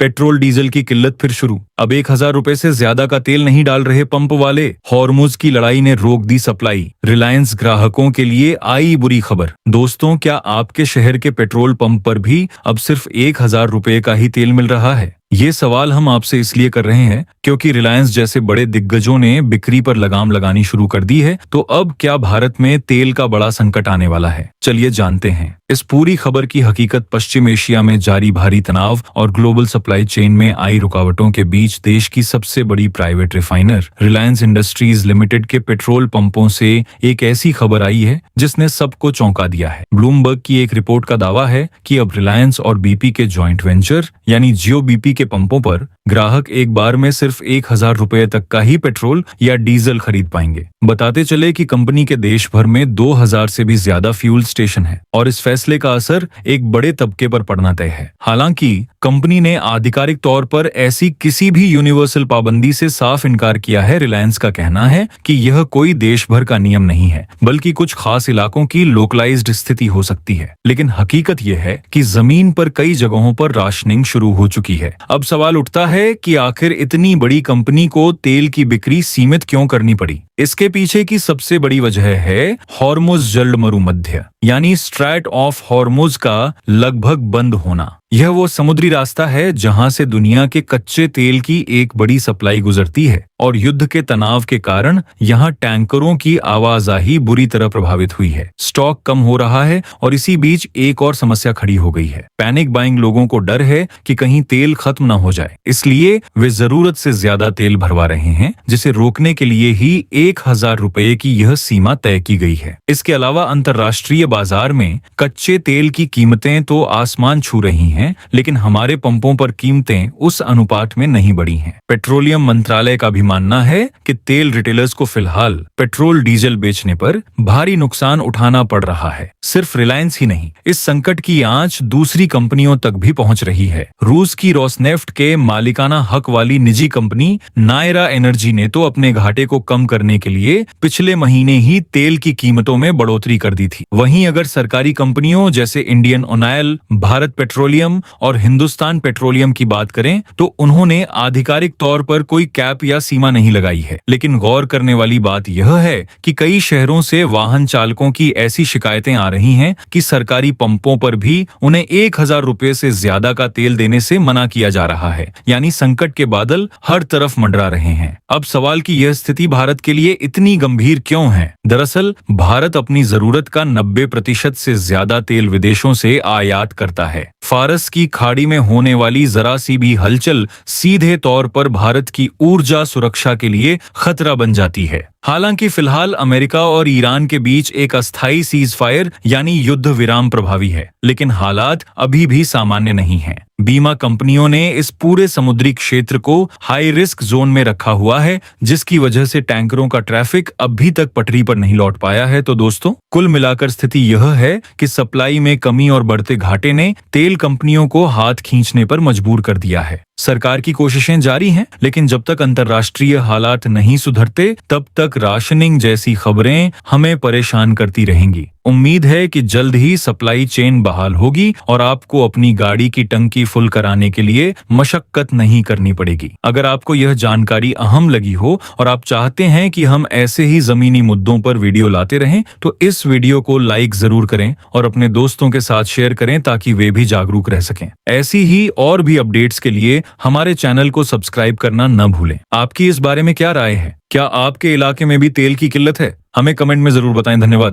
Petrol diesel की किल्लत फिर शुरू। अब 1000 रुपए से ज्यादा का तेल नहीं डाल रहे पंप वाले। हॉर्मुज की लड़ाई ने रोक दी सप्लाई। रिलायंस ग्राहकों के लिए आई बुरी खबर। दोस्तों, क्या आपके शहर के पेट्रोल पंप पर भी अब सिर्फ 1000 रुपए का ही तेल मिल रहा है? ये सवाल हम आपसे इसलिए कर रहे हैं क्योंकि रिलायंस जैसे बड़े दिग्गजों ने बिक्री पर लगाम लगानी शुरू कर दी है। तो अब क्या भारत में तेल का बड़ा संकट आने वाला है? चलिए जानते हैं इस पूरी खबर की हकीकत। पश्चिम एशिया में जारी भारी तनाव और ग्लोबल सप्लाई चेन में आई रुकावटों के बीच देश की सबसे बड़ी private refiner Reliance industries limited के पेट्रोल पंपों से एक ऐसी खबर आई है जिसने सबको चौंका दिया है। ब्लूमबर्ग की एक रिपोर्ट का दावा है कि अब रिलायंस और बीपी के जॉइंट वेंचर यानी जियो बीपी के पंपों पर ग्राहक एक बार में सिर्फ 1000 रुपए तक का ही पेट्रोल या डीजल खरीद पाएंगे। बताते चले कि कंपनी के देश भर में 2000 से भी ज्यादा फ्यूल स्टेशन है और इस फैसले का असर एक बड़े तबके पर पड़ना तय है। हालांकि कंपनी ने आधिकारिक तौर पर ऐसी किसी भी यूनिवर्सल पाबंदी से साफ इनकार किया है। रिलायंस का कहना है कि यह कोई देश भर का नियम नहीं है, बल्कि कुछ खास इलाकों की लोकलाइज्ड स्थिति हो सकती है। लेकिन हकीकत यह है कि जमीन पर कई जगहों पर राशनिंग शुरू हो चुकी है। अब सवाल उठता है कि आखिर इतनी बड़ी कंपनी को तेल की बिक्री सीमित क्यों करनी पड़ी? इसके पीछे की सबसे बड़ी वजह है हॉर्मुज जलमरुमध्य यानी स्ट्रैट ऑफ हॉर्मुज का लगभग बंद होना। यह वो समुद्री रास्ता है जहां से दुनिया के कच्चे तेल की एक बड़ी सप्लाई गुजरती है और युद्ध के तनाव के कारण यहां टैंकरों की आवाजाही बुरी तरह प्रभावित हुई है। स्टॉक कम हो रहा है और इसी बीच एक और समस्या खड़ी हो गई है। Panic buying. लोगों को डर है कि कहीं तेल खत्म न हो जाए, इसलिए वे जरूरत से ज्यादा तेल भरवा रहे हैं, जिसे रोकने के लिए ही 1000 रुपए की यह सीमा तय की गई है। इसके अलावा अंतर्राष्ट्रीय बाजार में कच्चे तेल की कीमतें तो आसमान छू रही हैं, लेकिन हमारे पंपों पर कीमतें उस अनुपात में नहीं बढ़ी हैं। पेट्रोलियम मंत्रालय का भी मानना है कि तेल रिटेलर्स को फिलहाल पेट्रोल डीजल बेचने पर भारी नुकसान उठाना पड़ रहा है। सिर्फ रिलायंस ही नहीं, इस संकट की आंच दूसरी कंपनियों तक भी पहुंच रही है। रूस की रोसनेफ्ट के मालिकाना हक वाली निजी कंपनी नायरा एनर्जी ने तो अपने घाटे को कम करने के लिए पिछले महीने ही तेल की कीमतों में बढ़ोतरी कर दी थी। वहीं अगर सरकारी कंपनियों जैसे इंडियन ऑयल, भारत पेट्रोलियम और हिंदुस्तान पेट्रोलियम की बात करें तो उन्होंने आधिकारिक तौर पर कोई कैप या सीमा नहीं लगाई है। लेकिन गौर करने वाली बात यह है कि कई शहरों से वाहन चालकों की ऐसी शिकायतें आ रही हैं कि सरकारी पंपों पर भी उन्हें 1000 रुपए से ज्यादा का तेल देने से मना किया जा रहा है। यानी संकट के बादल हर तरफ मंडरा रहे हैं। अब सवाल की यह स्थिति भारत के लिए इतनी गंभीर क्यों है? दरअसल भारत अपनी जरूरत का 90% से ज्यादा तेल विदेशों से आयात करता है। फारस की खाड़ी में होने वाली जरा सी भी हलचल सीधे तौर पर भारत की ऊर्जा सुरक्षा के लिए खतरा बन जाती है। हालांकि फिलहाल अमेरिका और ईरान के बीच एक अस्थायी सीज फायर यानी युद्ध विराम प्रभावी है, लेकिन हालात अभी भी सामान्य नहीं हैं। बीमा कंपनियों ने इस पूरे समुद्री क्षेत्र को हाई रिस्क जोन में रखा हुआ है, जिसकी वजह से टैंकरों का ट्रैफिक अभी तक पटरी पर नहीं लौट पाया है। तो दोस्तों, कुल मिलाकर स्थिति यह है कि सप्लाई में कमी और बढ़ते घाटे ने तेल कंपनियों को हाथ खींचने पर मजबूर कर दिया है। सरकार की कोशिशें जारी हैं, लेकिन जब तक अंतर्राष्ट्रीय हालात नहीं सुधरते तब तक राशनिंग जैसी खबरें हमें परेशान करती रहेंगी। उम्मीद है कि जल्द ही सप्लाई चेन बहाल होगी और आपको अपनी गाड़ी की टंकी फुल कराने के लिए मशक्कत नहीं करनी पड़ेगी। अगर आपको यह जानकारी अहम लगी हो और आप चाहते हैं कि हम ऐसे ही जमीनी मुद्दों पर वीडियो लाते रहें, तो इस वीडियो को लाइक जरूर करें और अपने दोस्तों के साथ शेयर करें ताकि वे भी जागरूक रह सकें। ऐसी ही और भी अपडेट्स के लिए हमारे चैनल को सब्सक्राइब करना न भूलें। आपकी इस बारे में क्या राय है? क्या आपके इलाके में भी तेल की किल्लत है? हमें कमेंट में जरूर बताएं। धन्यवाद।